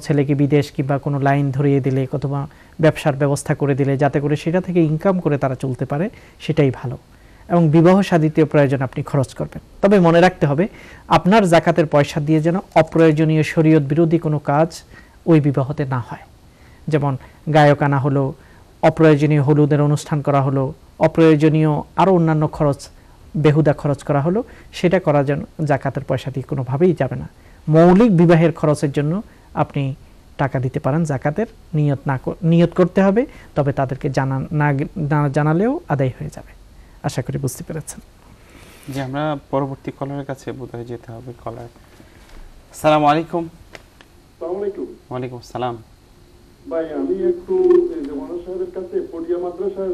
ছেলেকে বিদেশ কিংবা কোনো লাইন ধরিয়ে দিলে অথবা ব্যবসার ব্যবস্থা করে দিলে যাতে করে সেটা থেকে ইনকাম করে তারা চলতে পারে, সেটাই ভালো। এবং বিবাহ শাদীতে প্রয়োজন আপনি খরচ করবেন, তবে মনে রাখতে হবে আপনার যাকাতের পয়সা দিয়ে যেন অপ্রয়োজনীয় শরীয়ত বিরোধী কোনো কাজ ওই বিবাহতে না হয়। যেমন গায়ক আনা হলো, অপ্রয়োজনীয় হলুদের অনুষ্ঠান করা হলো, অপ্রয়োজনীয় আরও অন্যান্য খরচ, বেহুদা খরচ করা হলো, সেটা করা যেন জাকাতের পয়সা দিয়ে কোনোভাবেই যাবে না। মৌলিক বিবাহের খরচের জন্য আপনি টাকা দিতে পারেন, জাকাতের নিয়ত করতে হবে, তবে তাদেরকে না জানালেও আদায় হয়ে যাবে। আশা করি বুঝতে পেরেছেন। জি, আমরা পরবর্তী কলারের কাছে বোধহয় যেতে হবে। কলার, আসসালামু আলাইকুম। আসসালামু আলাইকুম। ওয়ালাইকুম আসসালাম। ভাই, আমি একটু জামানা সাহেবের কাছে পটিয়া মাদ্রাসার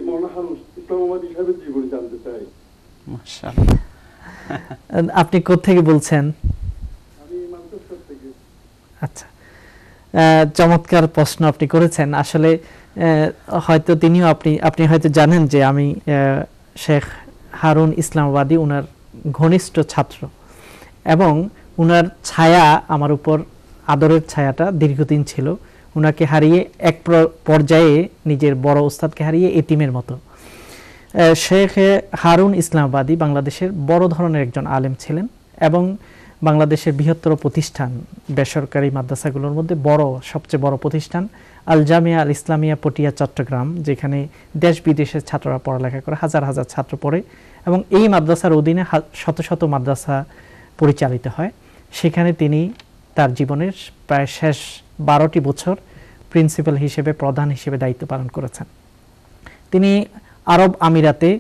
মাওলানা হারুন ইসলামাবাদী সাহেবের জীবনী জানতে চাই। মাশাআল্লাহ। আপনি কোথা থেকে বলছেন? আমি মাদ্রাসা থেকে। আচ্ছা, চমৎকার প্রশ্ন আপনি করেছেন। আসলে হয়তো তিনিও আপনি হয়তো জানেন যে আমি শেখ হারুন ইসলামাবাদী উনার ঘনিষ্ঠ ছাত্র, এবং উনার ছায়া আমার উপর, আদরের ছায়াটা দীর্ঘদিন ছিল। উনাকে হারিয়ে এক পর্যায়ে নিজের বড় ওস্তাদকে হারিয়ে এতিমের মতো। শেখ হারুন ইসলামাবাদী বাংলাদেশের বড় ধরনের একজন আলেম ছিলেন, এবং বাংলাদেশের বৃহত্তর প্রতিষ্ঠান, বেসরকারি মাদ্রাসাগুলোর মধ্যে সবচেয়ে বড় প্রতিষ্ঠান আল জামিয়া আল ইসলামিয়া পটিয়া চট্টগ্রাম, যেখানে দেশ বিদেশের ছাত্ররা পড়ালেখা করে, হাজার হাজার ছাত্র পড়ে, এবং এই মাদ্রাসার অধীনে শত শত মাদ্রাসা পরিচালিত হয়। সেখানে তিনি তার জীবনের প্রায় শেষ 12টি বছর প্রিন্সিপাল হিসেবে, প্রধান হিসেবে দায়িত্ব পালন করেছেন। তিনি আরব আমিরাতে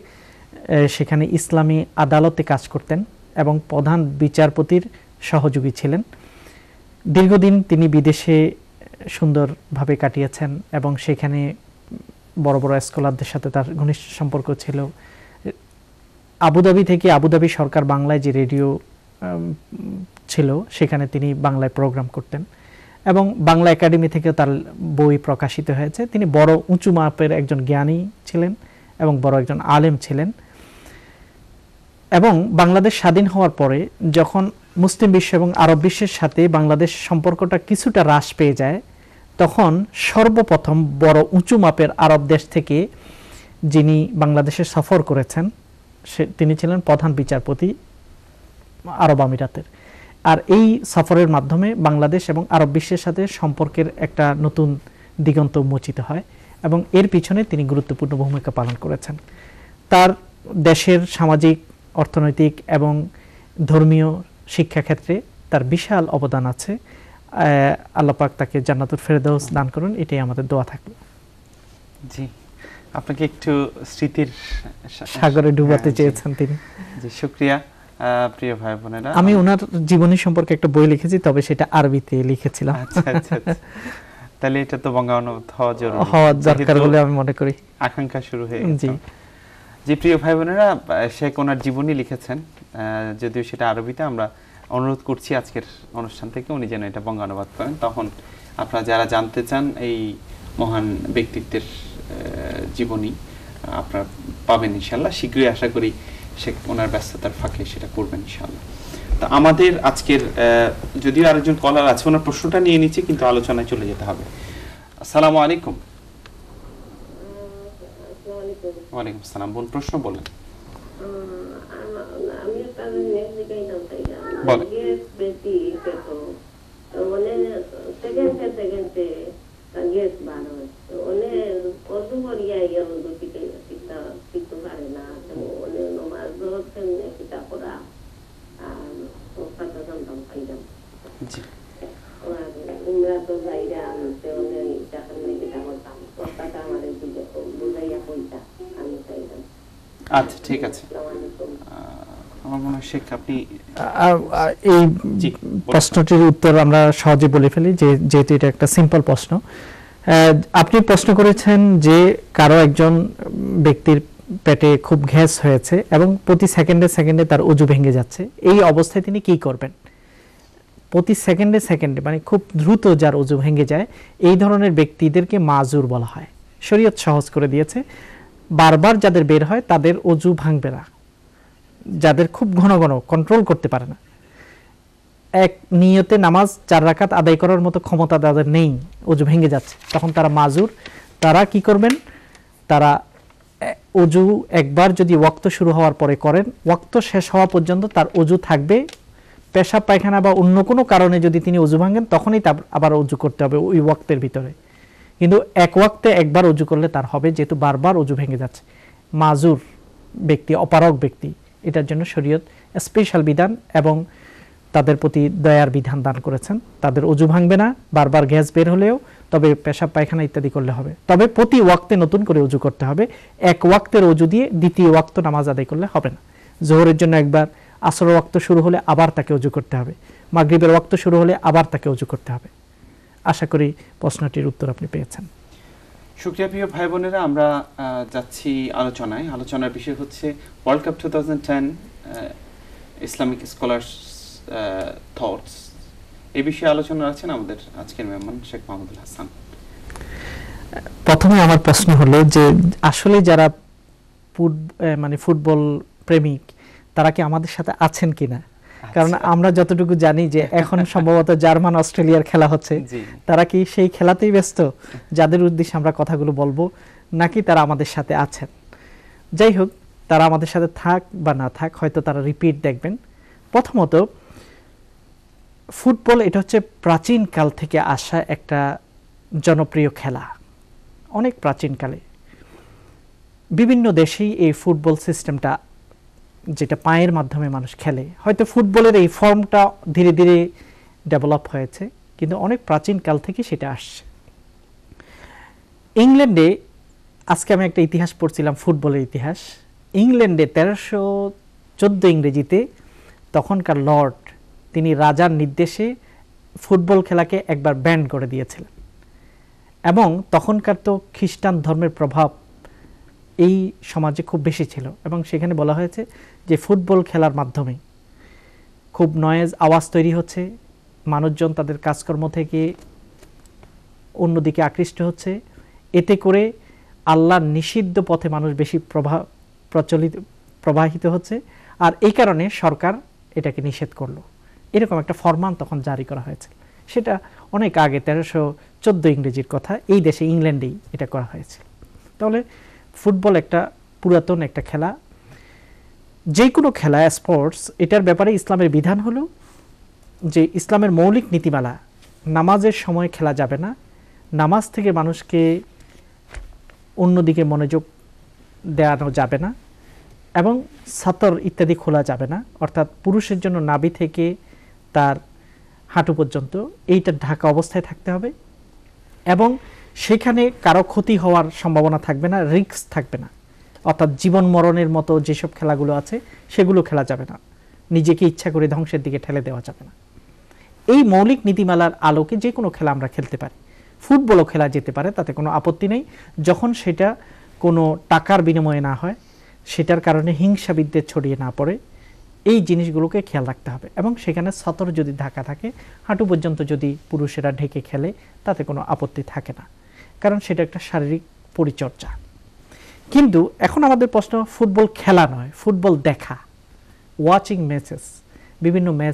সেখানে ইসলামী আদালতে কাজ করতেন এবং প্রধান বিচারপতির সহযোগী ছিলেন। দীর্ঘদিন তিনি বিদেশে সুন্দরভাবে কাটিয়েছেন এবং সেখানে বড় বড় স্কলারদের সাথে তার ঘনিষ্ঠ সম্পর্ক ছিল। আবুধাবি থেকে, আবুধাবি সরকার বাংলায় যে রেডিও ছিল সেখানে তিনি বাংলায় প্রোগ্রাম করতেন, এবং বাংলা একাডেমি থেকে তার বই প্রকাশিত হয়েছে। তিনি বড় উঁচু মাপের একজন জ্ঞানী ছিলেন এবং বড় একজন আলেম ছিলেন। এবং বাংলাদেশ স্বাধীন হওয়ার পরে যখন মুসলিম বিশ্ব এবং আরব বিশ্বের সাথে বাংলাদেশ সম্পর্কটা কিছুটা হ্রাস পেয়ে যায়, তখন সর্বপ্রথম বড় উঁচু মাপের আরব দেশ থেকে যিনি বাংলাদেশে সফর করেছেন তিনি ছিলেন প্রধান বিচারপতি আরব আমিরাতের। আর এই সফরের মাধ্যমে বাংলাদেশ এবং আরব বিশ্বের সাথে সম্পর্কের একটা নতুন দিগন্ত উন্মোচিত হয়, এবং এর পিছনে তিনি গুরুত্বপূর্ণ ভূমিকা পালন করেছেন। তার দেশের সামাজিক, অর্থনৈতিক এবং ধর্মীয় শিক্ষাক্ষেত্রে তার বিশাল অবদান আছে। আল্লাহ পাক তাকে জান্নাতুল ফেরদাউস দান করুন, এটাই আমাদের দোয়া থাকবে। জি, আপনাকে একটু স্মৃতির সাগরে ডুবাতে চেয়েছেন তিনি। জি, শুকরিয়া। প্রিয় ভাই বোনেরা, আমি ওনার জীবনী সম্পর্কে একটা বই লিখেছি, তবে সেটা আরবিতে লিখেছিলাম। আচ্ছা আচ্ছা, তাহলে এটা তো বঙ্গানুবাদ হওয়া দরকার বলে আমি মনে করি। আকাঙ্ক্ষা শুরু হয়ে গেছে। জি, প্রিয় ভাই বোনেরা, শেখ ওনার জীবনী লিখেছেন, যদিও সেটা আরবিতে। আমরা অনুরোধ করছি আজকের অনুষ্ঠান থেকে উনি যেন এটা বঙ্গানুবাদ করেন, তখন আপনারা যারা জানতে চান এই মহান ব্যক্তিত্বের জীবনী আপনারা পাবেন ইনশাল্লাহ। শীঘ্রই আশা করি শেখ ওনার ব্যস্ততার ফাঁকে সেটা করবেন ইনশাল্লাহ। তো আমাদের আজকের যদিও আরেকজন কলার আছে, ওনার প্রশ্নটা নিয়ে নিচ্ছে, কিন্তু আলোচনায় চলে যেতে হবে। আসসালামু আলাইকুম। ওয়ালাইকুম আসসালাম। বোন, প্রশ্ন বলেন। আচ্ছা, ঠিক আছে। আমার মনে হয় শেখ আপনি এই প্রশ্নটির উত্তর আমরা সহজে বলে ফেলি, যেহেতু এটা একটা সিম্পল প্রশ্ন। আপনি প্রশ্ন করেছেন যে কারো একজন ব্যক্তির পেটে খুব গ্যাস হয়েছে এবং প্রতি সেকেন্ডে সেকেন্ডে তার অজু ভেঙে যাচ্ছে, এই অবস্থায় তিনি কি করবেন? প্রতি সেকেন্ডে সেকেন্ডে, মানে খুব দ্রুত যার অজু ভেঙে যায়, এই ধরনের ব্যক্তিদেরকে মাজুর বলা হয়। শরীয়ত সহজ করে দিয়েছে, বারবার যাদের বের হয় তাদের অজু ভাঙবে না, যাদের খুব ঘন ঘন কন্ট্রোল করতে পারে না। এক নিয়তে নামাজ 4 রাকাত আদায় করার মতো ক্ষমতা তাদের নেই, অজু ভেঙে যাচ্ছে, তখন তারা মাজুর। তারা কি করবেন, তারা অজু একবার যদি ওয়াক্ত শুরু হওয়ার পরে করেন, ওয়াক্ত শেষ হওয়া পর্যন্ত তার অজু থাকবে। পেশাব পায়খানা বা অন্য কোনো কারণে যদি তিনি অজু ভাঙেন, তখনই তার আবার অজু করতে হবে ওই ওয়াক্তের ভিতরে। কিন্তু এক ওয়াক্তে একবার অজু করলে তার হবে, যেহেতু বারবার অজু ভেঙে যাচ্ছে। মাজুর ব্যক্তি, অপারগ ব্যক্তি, এটার জন্য শরীয়ত স্পেশাল বিধান এবং তাদের প্রতি দয়ার বিধান দান করেছেন। তাদের অজু ভাঙবে না বারবার গ্যাস বের হলেও, তবে পেশাব পায়খানা ইত্যাদি করলে হবে। তবে প্রতি ওয়াক্তে নতুন করে অজু করতে হবে। এক ওয়াক্তের অজু দিয়ে দ্বিতীয় ওয়াক্ত নামাজ আদায় করলে হবে না। জোহরের জন্য একবার, আসরের ওয়াক্ত শুরু হলে আবার তাকে অজু করতে হবে, মাগরিবের ওয়াক্ত শুরু হলে আবার তাকে অজু করতে হবে। আশা করি প্রশ্নটির উত্তর আপনি পেয়েছেন। শুকরিয়া প্রিয় ভাই বোনেরা, আমরা যাচ্ছি আলোচনার বিষয় হচ্ছে world cup 2010 Islamic scholars thoughts. এই বিষয়ে আলোচনা আছেন আমাদের আজকের মেহমান শেখ মাহমুদুল হাসান। প্রথমে আমার প্রশ্ন হলো যে আসলে যারা মানে ফুটবল প্রেমিক, তারা কি আমাদের সাথে আছেন কিনা? কারণ আমরা যতটুকু জানি যে এখন সম্ভবত জার্মান অস্ট্রেলিয়ার খেলা হচ্ছে, তারা কি সেই খেলাতেই ব্যস্ত যাদের উদ্দেশ্যে আমরা কথাগুলো বলবো, নাকি তারা আমাদের সাথে আছেন? যাই হোক, তারা আমাদের সাথে থাক বা না থাক, হয়তো তারা রিপিট দেখবেন। প্রথমত, ফুটবল এটা হচ্ছে প্রাচীন কাল থেকে আসা একটা জনপ্রিয় খেলা। অনেক প্রাচীনকালে বিভিন্ন দেশেই এই ফুটবল সিস্টেমটা, যেটা পায়ের মাধ্যমে মানুষ খেলে, হয়তো ফুটবলের এই ফর্মটা ধীরে ধীরে ডেভেলপ হয়েছে, কিন্তু অনেক প্রাচীন কাল থেকে সেটা আসছে। ইংল্যান্ডে, আজকে আমি একটা ইতিহাস পড়ছিলাম, ফুটবলের ইতিহাস। ইংল্যান্ডে 1314 ইংরেজিতে তখনকার লর্ড, তিনি রাজার নির্দেশে ফুটবল খেলাকে একবার ব্যান করে দিয়েছিলেন। এবং তখনকার তো খ্রিস্টান ধর্মের প্রভাব এই সমাজে খুব বেশি ছিল, এবং সেখানে বলা হয়েছে যে ফুটবল খেলার মাধ্যমে খুব নয়েজ, আওয়াজ তৈরি হচ্ছে, মানুষজন তাদের কাজকর্ম থেকে অন্যদিকে আকৃষ্ট হচ্ছে, এতে করে আল্লাহর নিষিদ্ধ পথে মানুষ বেশি প্রবাহিত হচ্ছে, আর এই কারণে সরকার এটাকে নিষেধ করলো। এরকম একটা ফরমান তখন জারি করা হয়েছে। সেটা অনেক আগে, 1314 ইংরেজির কথা, এই দেশে ইংল্যান্ডেই এটা করা হয়েছে। তাহলে ফুটবল একটা পুরাতন একটা খেলা। যে কোনো খেলা, স্পোর্টস, এটার ব্যাপারে ইসলামের বিধান হলো যে ইসলামের মৌলিক নীতিমালা, নামাজের সময় খেলা যাবে না, নামাজ থেকে মানুষকে অন্যদিকে মনোযোগ দেওয়ানো যাবে না, এবং সাতর ইত্যাদি খোলা যাবে না, অর্থাৎ পুরুষের জন্য নাভি থেকে তার হাঁটু পর্যন্ত এইটা ঢাকা অবস্থায় থাকতে হবে, এবং সেখানে কারো ক্ষতি হওয়ার সম্ভাবনা থাকবে না, রিস্ক থাকবে না। অর্থাৎ জীবন মরণের মতো যেসব খেলাগুলো আছে সেগুলো খেলা যাবে না, নিজেকে ইচ্ছা করে ধ্বংসের দিকে ঠেলে দেওয়া যাবে না। এই মৌলিক নীতিমালার আলোকে যে কোনো খেলা আমরা খেলতে পারি, ফুটবলও খেলা যেতে পারে, তাতে কোনো আপত্তি নেই, যখন সেটা কোনো টাকার বিনিময়ে না হয়, সেটার কারণে হিংসা বিদ্বেষ ছড়িয়ে না পড়ে। এই জিনিসগুলোকে খেয়াল রাখতে হবে, এবং সেখানে সতর যদি ঢাকা থাকে, হাঁটু পর্যন্ত যদি পুরুষেরা ঢেকে খেলে, তাতে কোনো আপত্তি থাকে না, কারণ সেটা একটা শারীরিক পরিচর্যা। কিন্তু এখন আমাদের প্রশ্ন, ফুটবল খেলা নয়, ফুটবল দেখা, ওয়াচিং ম্যাচেস, বিভিন্ন ম্যাচ